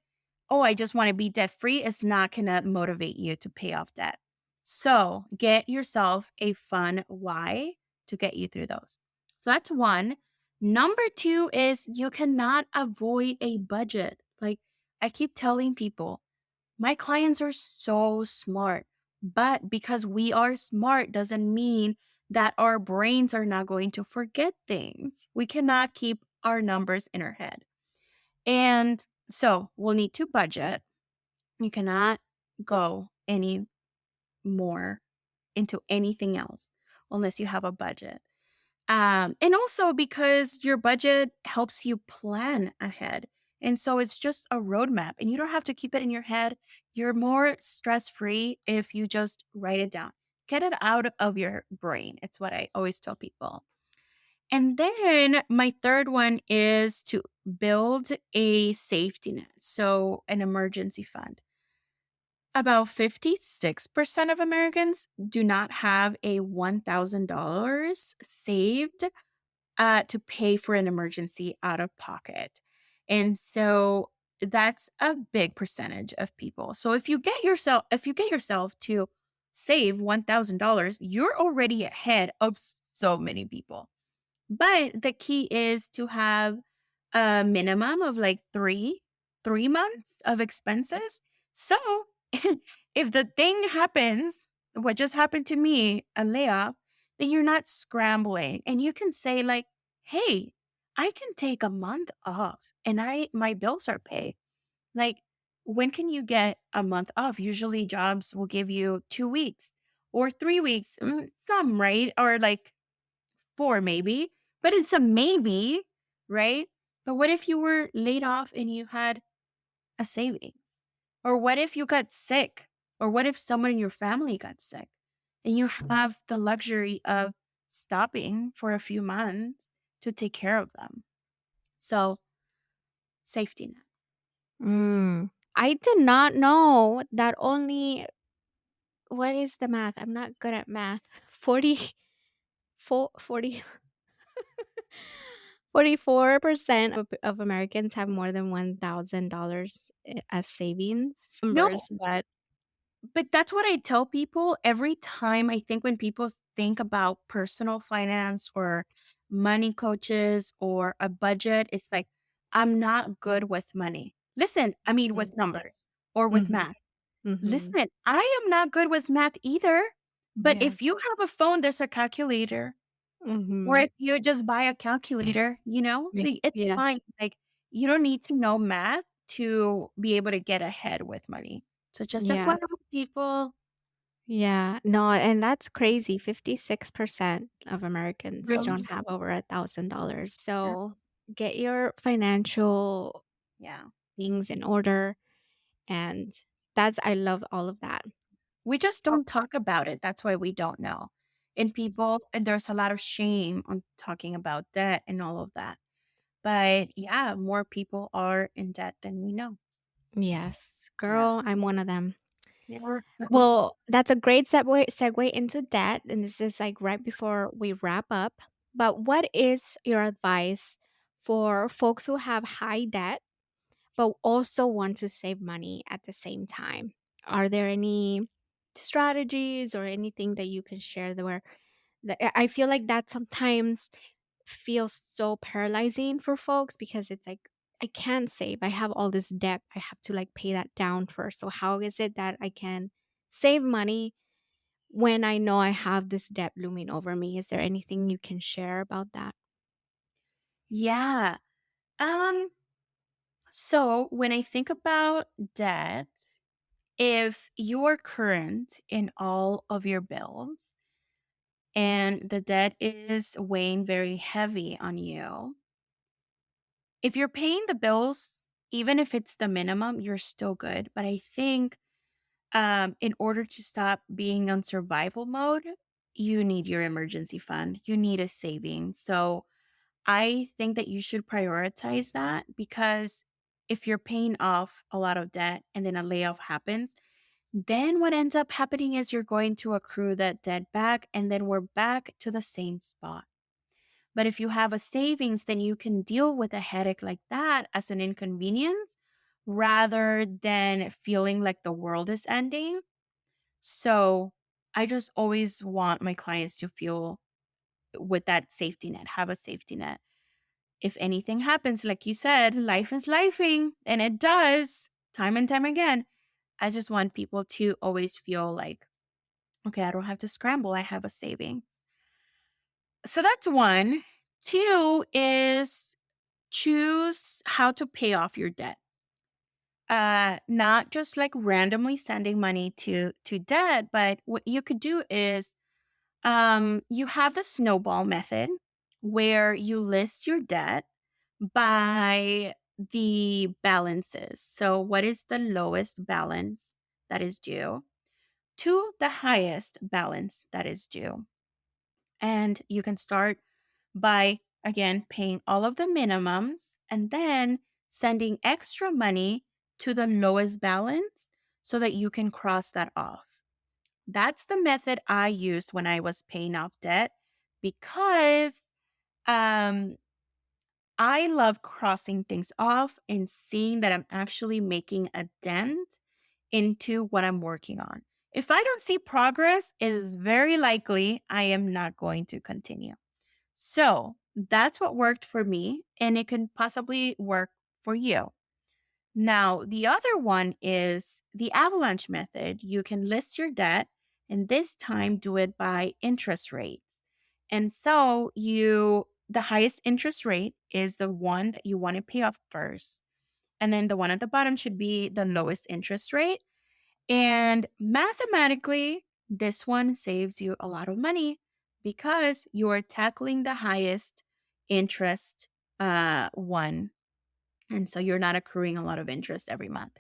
oh, I just want to be debt free. It's not going to motivate you to pay off debt. So get yourself a fun why to get you through those. So that's one. Number two is you cannot avoid a budget. Like I keep telling people, my clients are so smart, but because we are smart doesn't mean that our brains are not going to forget things. We cannot keep our numbers in our head. And so we'll need to budget. You cannot go any more into anything else unless you have a budget. And also because your budget helps you plan ahead. And so it's just a roadmap and you don't have to keep it in your head. You're more stress free if you just write it down. Get it out of your brain. It's what I always tell people. And then my third one is to build a safety net, so an emergency fund. About 56% of Americans do not have a $1,000 saved to pay for an emergency out of pocket. And so that's a big percentage of people. So if you get yourself to save $1,000, you're already ahead of so many people. But the key is to have a minimum of like three months of expenses So if the thing happens, what just happened to me, a layoff, then you're not scrambling and you can say like, "Hey, I can take a month off and I my bills are paid." Like, when can you get a month off? Usually jobs will give you 2 weeks or 3 weeks, some, right? Or like 4 maybe, but it's a maybe, right? But what if you were laid off and you had a savings? Or what if you got sick? Or what if someone in your family got sick and you have the luxury of stopping for a few months to take care of them? So, safety net. Mm. I did not know that only what is the math? I'm not good at math. 40 40 44% of Americans have more than $1,000 as savings No, numbers, but but that's what I tell people every time. I think when people think about personal finance or money coaches or a budget, it's like, I'm not good with money. Listen, I mean, mm, with numbers or with mhm, math. mhm. Listen, I am not good with math either. But if Yes. you have a phone, there's a calculator. Or Mhm. if you just buy a calculator, Yeah, it's yeah, fine. Like, you don't need to know math to be able to get ahead with money. So just yeah, FYI, people. yeah. No, and that's crazy. 56% of Americans Really? don't have over $1,000. Yeah. So get your financial Yeah. things in order. And that's I love all of that. We just don't talk about it. That's why we don't know. And there's a lot of shame on talking about debt and all of that. But yeah, more people are in debt than we know. Yes, Yeah. girl, I'm one of them. Yeah. Well, that's a great segue into debt, and this is like right before we wrap up. But what is your advice for folks who have high debt but also want to save money at the same time? Are there any strategies or anything that you can share that where I feel like that sometimes feels so paralyzing for folks because it's like I can't save. I have all this debt. I have to like pay that down first. So how is it that I can save money when I know I have this debt looming over me? Is there anything you can share about that? Yeah. Um, so when I think about debt, if you are current in all of your bills and the debt is weighing very heavy on you, if you're paying the bills, even if it's the minimum, you're still good. But I think in order to stop being on survival mode, you need your emergency fund. You need a saving. So I think that you should prioritize that because if you're paying off a lot of debt and then a layoff happens, then what ends up happening is you're going to accrue that debt back and then we're back to the same spot. But if you have a savings, then you can deal with a headache like that as an inconvenience rather than feeling like the world is ending. So I just always want my clients to feel with that safety net, have a safety net. If anything happens, like you said, life is lifing, and it does time and time again. I just want people to always feel like, okay, I don't have to scramble. I have a savings. So that's one. Two is choose how to pay off your debt. Not just like randomly sending money to debt, but what you could do is you have the snowball method where you list your debt by the balances. So, what is the lowest balance that is due to the highest balance that is due? And you can start by, again, paying all of the minimums and then sending extra money to the lowest balance so that you can cross that off. That's the method I used when I was paying off debt because um, I love crossing things off and seeing that I'm actually making a dent into what I'm working on. If I don't see progress, it is very likely I am not going to continue. So that's what worked for me, and it can possibly work for you. Now, the other one is the avalanche method. You can list your debt and this time do it by interest rates. And so the highest interest rate is the one that you want to pay off first. And then the one at the bottom should be the lowest interest rate. And mathematically, this one saves you a lot of money because you are tackling the highest interest one. And so you're not accruing a lot of interest every month.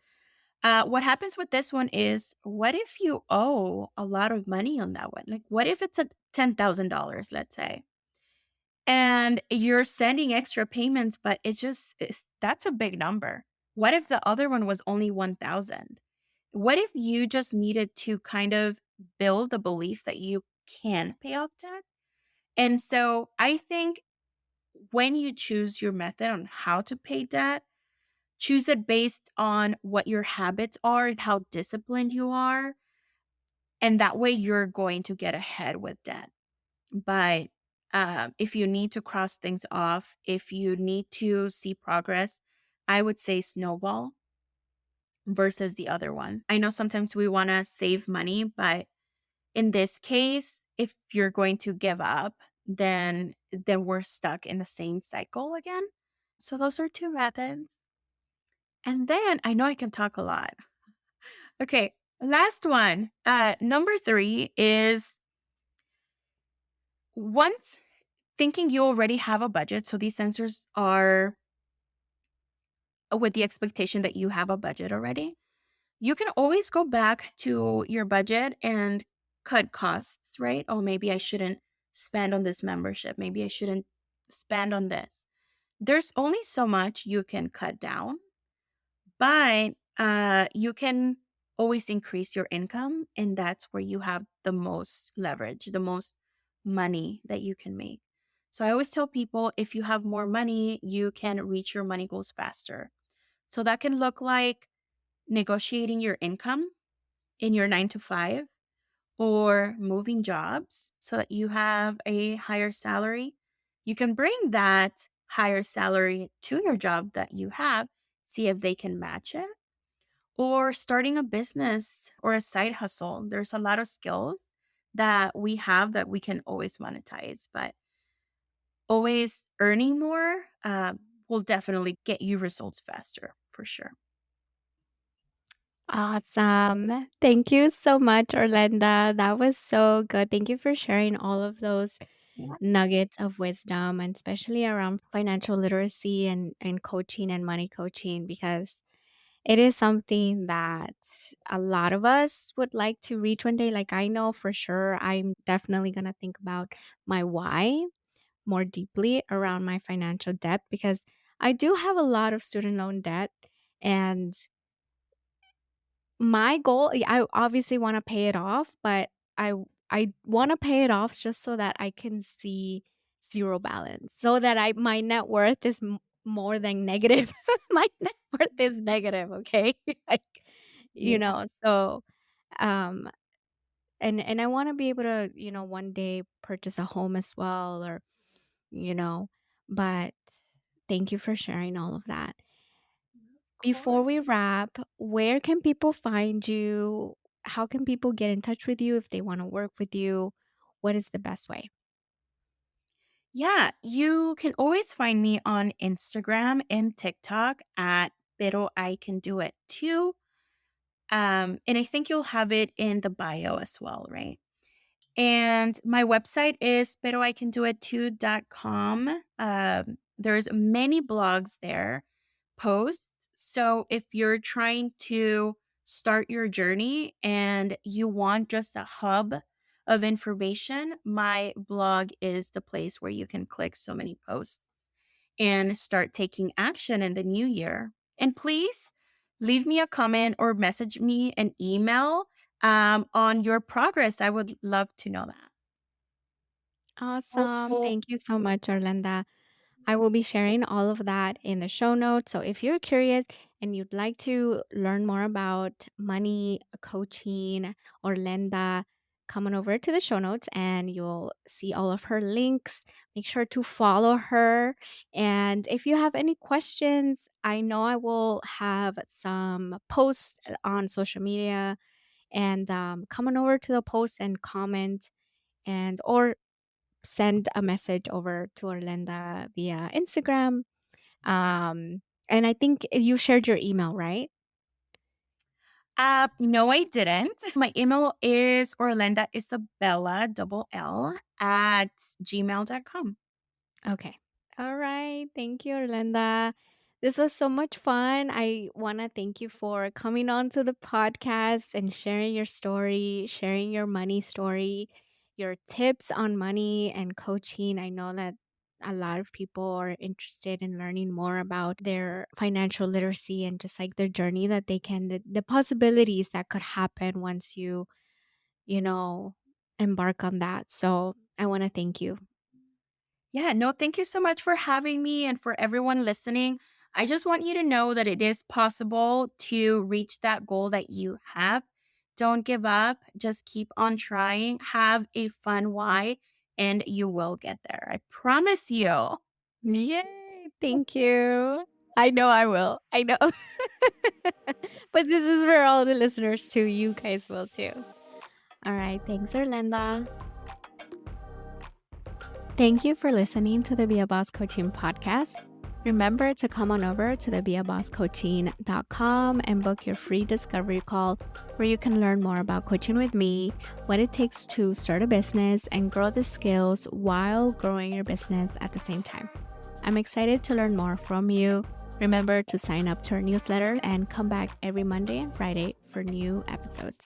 What happens with this one is what if you owe a lot of money on that one? Like, what if it's a $10,000, let's say, and you're sending extra payments, but that's a big number. What if the other one was only 1,000? What if you just needed to kind of build the belief that you can pay off debt? And so I think when you choose your method on how to pay debt, choose it based on what your habits are and how disciplined you are. And that way you're going to get ahead with debt. But if you need to cross things off, if you need to see progress, I would say snowball versus the other one. I know sometimes we want to save money, but in this case, if you're going to give up, then we're stuck in the same cycle again. So those are two methods. And then I know I can talk a lot. Okay, last one. Number 3 is once thinking you already have a budget. So these sensors are with the expectation that you have a budget already. You can always go back to your budget and cut costs, right? Oh, maybe I shouldn't spend on this membership. Maybe I shouldn't spend on this. There's only so much you can cut down, but you can always increase your income. And that's where you have the most leverage, the most money that you can make. So I always tell people if you have more money, you can reach your money goals faster. So that can look like negotiating your income in your 9 to 5 or moving jobs so that you have a higher salary. You can bring that higher salary to your job that you have, see if they can match it, or starting a business or a side hustle. There's a lot of skills that we have that we can always monetize, but always earning more will definitely get you results faster for sure. Awesome. Thank you so much, Orlenda. That was so good. Thank you for sharing all of those Yeah. nuggets of wisdom, and especially around financial literacy and coaching and money coaching, because it is something that a lot of us would like to reach one day. Like, I know for sure I'm definitely going to think about my why more deeply around my financial debt, because I do have a lot of student loan debt. And my goal, I obviously wanna pay it off, but I wanna pay it off just so that I can see 0 balance, so that I my net worth is more than negative. My net worth is negative, okay? Like, Yeah. so, um, and I wanna be able to, one day purchase a home as well, or, you know, but thank you for sharing all of that. Of Before course. we wrap, where can people find you? How can people get in touch with you if they want to work with you? What is the best way? Yeah, you can always find me on Instagram and TikTok at Pero I Can Do It Too. And I think you'll have it in the bio as well, right? And my website is peroicandoit2.com. There's many blogs there, posts. So if you're trying to start your journey and you want just a hub of information, my blog is the place where you can click so many posts and start taking action in the new year. And please leave me a comment or message me an email on your progress. I would love to know that. Awesome. Also, Thank you so much, Orlenda. I will be sharing all of that in the show notes. So if you're curious and you'd like to learn more about money coaching or Lenda, come on over to the show notes and you'll see all of her links. Make sure to follow her. And if you have any questions I know I will have some posts on social media and come on over to the post and comment and or send a message over to Orlenda via Instagram. Um, and I think you shared your email, right? No, I didn't. My email is Orlenda Isabella double L at gmail.com. Okay. All right. Thank you, Orlenda. This was so much fun. I want to thank you for coming on to the podcast and sharing your story, sharing your money story, your tips on money and coaching. I know that a lot of people are interested in learning more about their financial literacy and just like their journey that they can, the possibilities that could happen once you know, embark on that. So I want to thank you. Yeah, no, thank you so much for having me and for everyone listening. I just want you to know that it is possible to reach that goal that you have. Don't give up, just keep on trying. Have a fun why, and you will get there. I promise you. Yay! Thank you. I know I will. I know. But this is for all the listeners too. You guys will too. All right. Thanks, Orlenda. Thank you for listening to the Be a Boss Coaching podcast. Remember to come on over to the beabosscoaching.com and book your free discovery call where you can learn more about coaching with me, what it takes to start a business and grow the skills while growing your business at the same time. I'm excited to learn more from you. Remember to sign up to our newsletter and come back every Monday and Friday for new episodes.